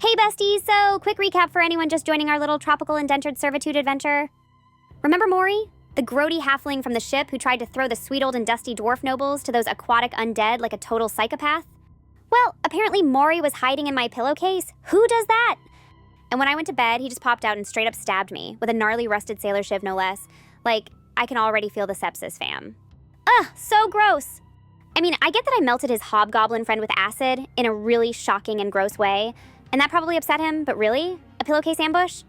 Hey besties, so quick recap for anyone just joining our little tropical indentured servitude adventure. Remember Morry? The grody halfling from the ship who tried to throw the sweet old and dusty dwarf nobles to those aquatic undead like a total psychopath? Well, apparently Morry was hiding in my pillowcase. Who does that? And when I went to bed, he just popped out and straight up stabbed me, with a gnarly rusted sailor shiv no less. Like, I can already feel the sepsis, fam. Ugh, so gross. I mean, I get that I melted his hobgoblin friend with acid in a really shocking and gross way, and that probably upset him, but really? A pillowcase ambush?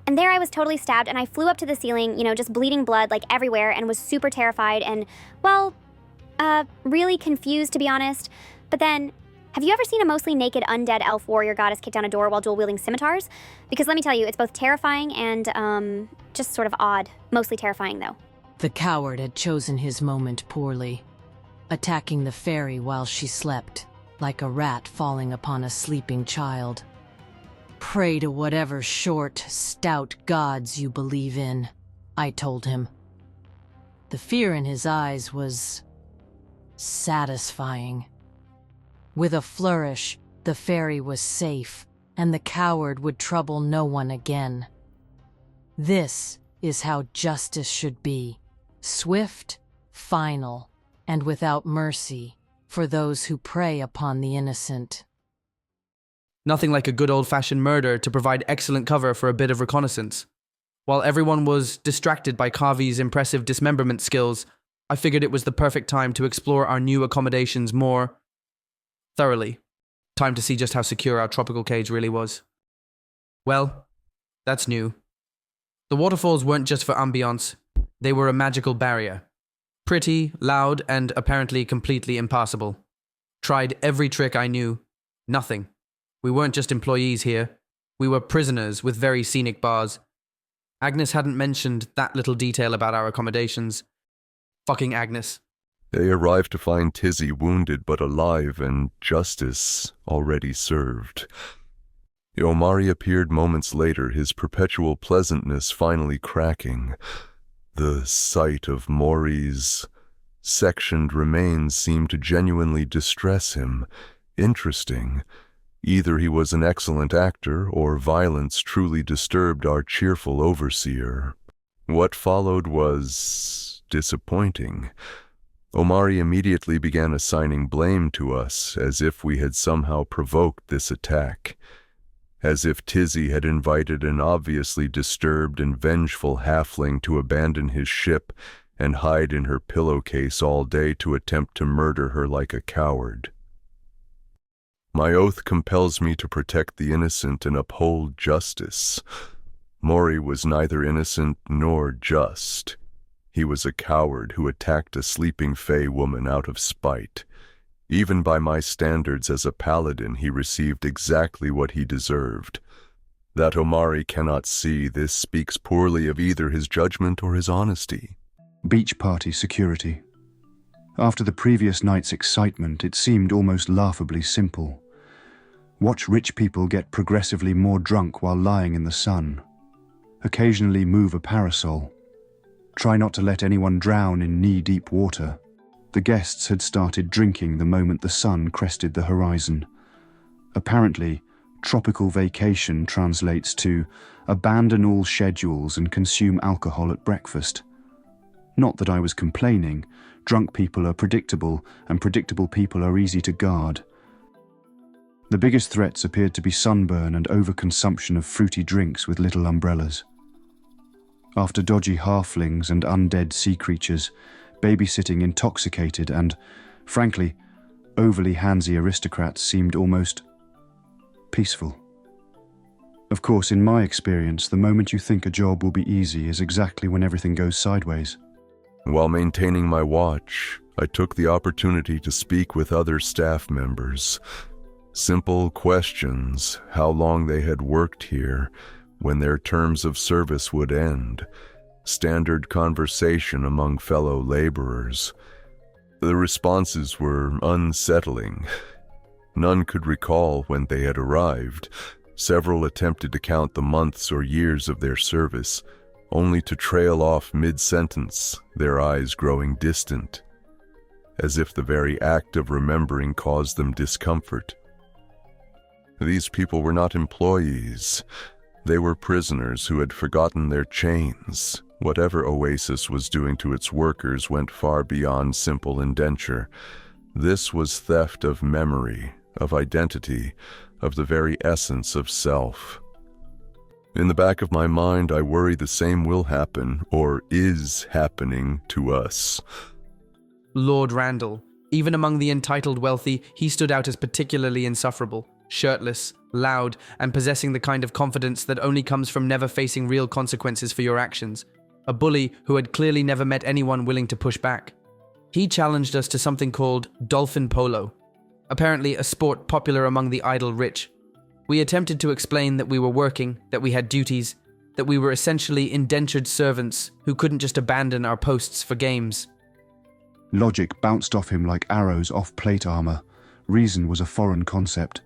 And there I was totally stabbed, and I flew up to the ceiling, just bleeding blood like everywhere, and was super terrified and, well, really confused, to be honest. But then, have you ever seen a mostly naked undead elf warrior goddess kick down a door while dual-wielding scimitars? Because let me tell you, it's both terrifying and, just sort of odd. Mostly terrifying, though. The coward had chosen his moment poorly, attacking the fairy while she slept, like a rat falling upon a sleeping child. Pray to whatever short, stout gods you believe in, I told him. The fear in his eyes was satisfying. With a flourish, the fairy was safe, and the coward would trouble no one again. This is how justice should be. Swift, final, and without mercy for those who prey upon the innocent. Nothing like a good old-fashioned murder to provide excellent cover for a bit of reconnaissance. While everyone was distracted by Kavi's impressive dismemberment skills, I figured it was the perfect time to explore our new accommodations more thoroughly. Time to see just how secure our tropical cage really was. Well, that's new. The waterfalls weren't just for ambiance, they were a magical barrier. Pretty, loud, and apparently completely impassable. Tried every trick I knew. Nothing. We weren't just employees here. We were prisoners with very scenic bars. Agnes hadn't mentioned that little detail about our accommodations. Fucking Agnes. They arrived to find Tizzy wounded but alive and justice already served. Omari appeared moments later, his perpetual pleasantness finally cracking. The sight of Morry's sectioned remains seemed to genuinely distress him. Interesting. Either he was an excellent actor, or violence truly disturbed our cheerful overseer. What followed was disappointing. Omari immediately began assigning blame to us, as if we had somehow provoked this attack. As if Tizzy had invited an obviously disturbed and vengeful halfling to abandon his ship and hide in her pillowcase all day to attempt to murder her like a coward. My oath compels me to protect the innocent and uphold justice. Morry was neither innocent nor just. He was a coward who attacked a sleeping fey woman out of spite. Even by my standards as a paladin, he received exactly what he deserved. That Omari cannot see, this speaks poorly of either his judgment or his honesty. Beach party security. After the previous night's excitement, it seemed almost laughably simple. Watch rich people get progressively more drunk while lying in the sun. Occasionally move a parasol. Try not to let anyone drown in knee-deep water. The guests had started drinking the moment the sun crested the horizon. Apparently, tropical vacation translates to abandon all schedules and consume alcohol at breakfast. Not that I was complaining. Drunk people are predictable, and predictable people are easy to guard. The biggest threats appeared to be sunburn and overconsumption of fruity drinks with little umbrellas. After dodgy halflings and undead sea creatures, babysitting intoxicated and, frankly, overly handsy aristocrats seemed almost peaceful. Of course, in my experience, the moment you think a job will be easy is exactly when everything goes sideways. While maintaining my watch, I took the opportunity to speak with other staff members. Simple questions, how long they had worked here, when their terms of service would end, standard conversation among fellow laborers. The responses were unsettling. None could recall when they had arrived. Several attempted to count the months or years of their service, only to trail off mid-sentence, their eyes growing distant, as if the very act of remembering caused them discomfort. These people were not employees. They were prisoners who had forgotten their chains. Whatever Oasis was doing to its workers went far beyond simple indenture. This was theft of memory, of identity, of the very essence of self. In the back of my mind, I worry the same will happen, or is happening, to us. Lord Randall. Even among the entitled wealthy, he stood out as particularly insufferable, shirtless, loud, and possessing the kind of confidence that only comes from never facing real consequences for your actions. A bully who had clearly never met anyone willing to push back. He challenged us to something called dolphin polo, apparently a sport popular among the idle rich. We attempted to explain that we were working, that we had duties, that we were essentially indentured servants who couldn't just abandon our posts for games. Logic bounced off him like arrows off plate armor. Reason was a foreign concept.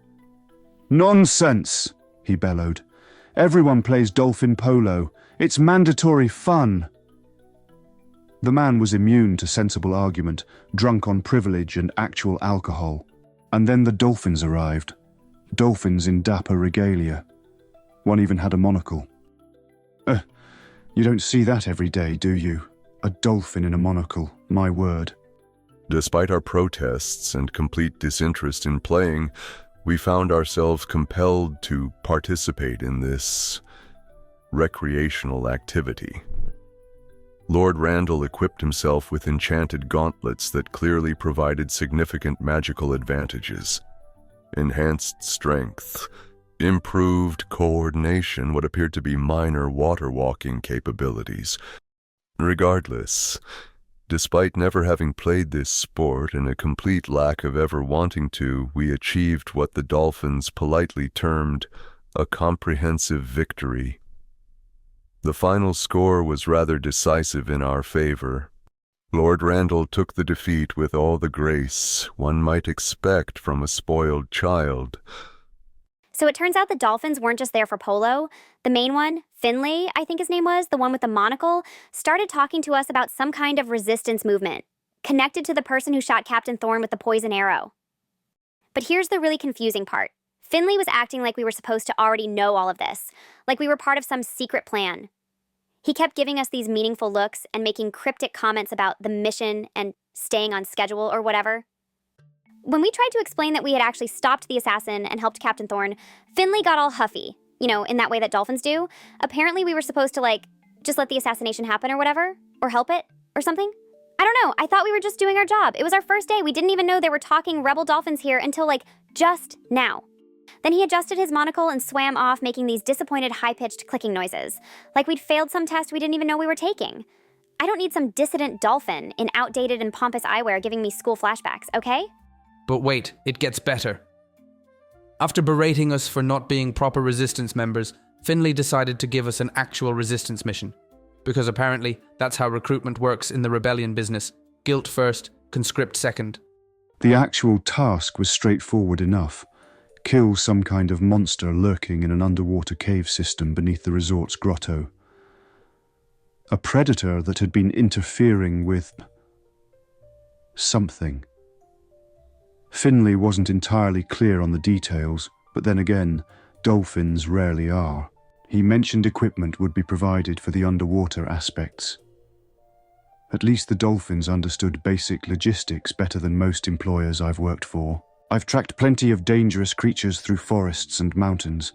"Nonsense!" he bellowed. "Everyone plays dolphin polo. It's mandatory fun." The man was immune to sensible argument, drunk on privilege and actual alcohol. And then the dolphins arrived. Dolphins in dapper regalia. One even had a monocle. You don't see that every day, do you? A dolphin in a monocle, my word. Despite our protests and complete disinterest in playing, we found ourselves compelled to participate in this recreational activity. Lord Randall equipped himself with enchanted gauntlets that clearly provided significant magical advantages. Enhanced strength, improved coordination, what appeared to be minor water-walking capabilities. Regardless, despite never having played this sport and a complete lack of ever wanting to, we achieved what the dolphins politely termed a comprehensive victory. The final score was rather decisive in our favor. Lord Randall took the defeat with all the grace one might expect from a spoiled child. So it turns out the dolphins weren't just there for polo. The main one, Finley, I think his name was, the one with the monocle, started talking to us about some kind of resistance movement, connected to the person who shot Captain Thorne with the poison arrow. But here's the really confusing part. Finley was acting like we were supposed to already know all of this, like we were part of some secret plan. He kept giving us these meaningful looks and making cryptic comments about the mission and staying on schedule or whatever. When we tried to explain that we had actually stopped the assassin and helped Captain Thorne, Finley got all huffy, in that way that dolphins do. Apparently we were supposed to, just let the assassination happen or whatever, or help it, or something. I don't know, I thought we were just doing our job. It was our first day. We didn't even know there were talking rebel dolphins here until, just now. Then he adjusted his monocle and swam off, making these disappointed, high-pitched clicking noises. Like we'd failed some test we didn't even know we were taking. I don't need some dissident dolphin in outdated and pompous eyewear giving me school flashbacks, okay? But wait, it gets better. After berating us for not being proper resistance members, Finley decided to give us an actual resistance mission. Because apparently, that's how recruitment works in the rebellion business. Guilt first, conscript second. The actual task was straightforward enough. Kill some kind of monster lurking in an underwater cave system beneath the resort's grotto. A predator that had been interfering with something. Finley wasn't entirely clear on the details, but then again, dolphins rarely are. He mentioned equipment would be provided for the underwater aspects. At least the dolphins understood basic logistics better than most employers I've worked for. I've tracked plenty of dangerous creatures through forests and mountains,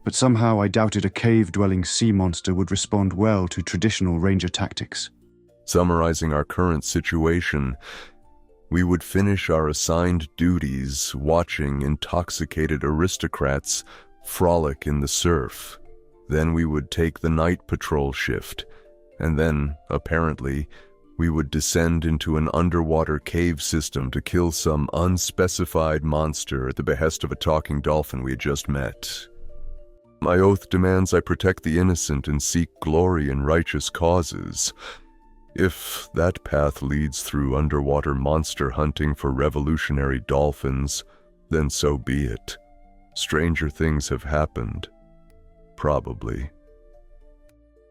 but somehow I doubted a cave-dwelling sea monster would respond well to traditional ranger tactics. Summarizing our current situation, we would finish our assigned duties watching intoxicated aristocrats frolic in the surf. Then we would take the night patrol shift, and then, apparently, we would descend into an underwater cave system to kill some unspecified monster at the behest of a talking dolphin we had just met. My oath demands I protect the innocent and seek glory in righteous causes. If that path leads through underwater monster hunting for revolutionary dolphins, then so be it. Stranger things have happened. Probably.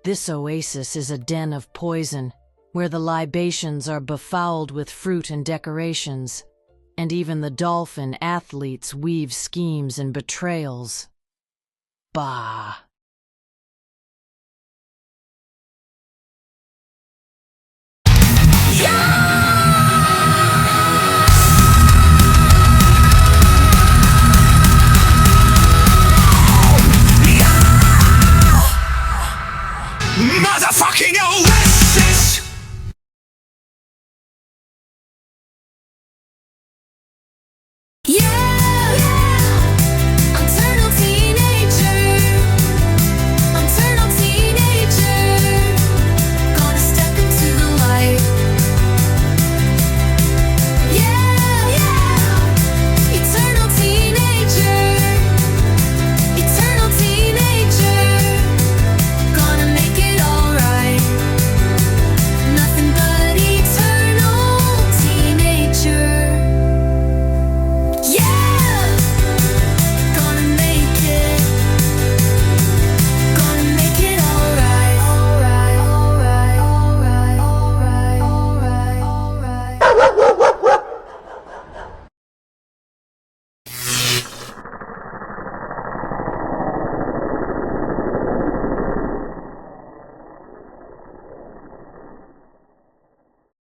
This oasis is a den of poison, where the libations are befouled with fruit and decorations, And even the dolphin athletes weave schemes and betrayals. Bah!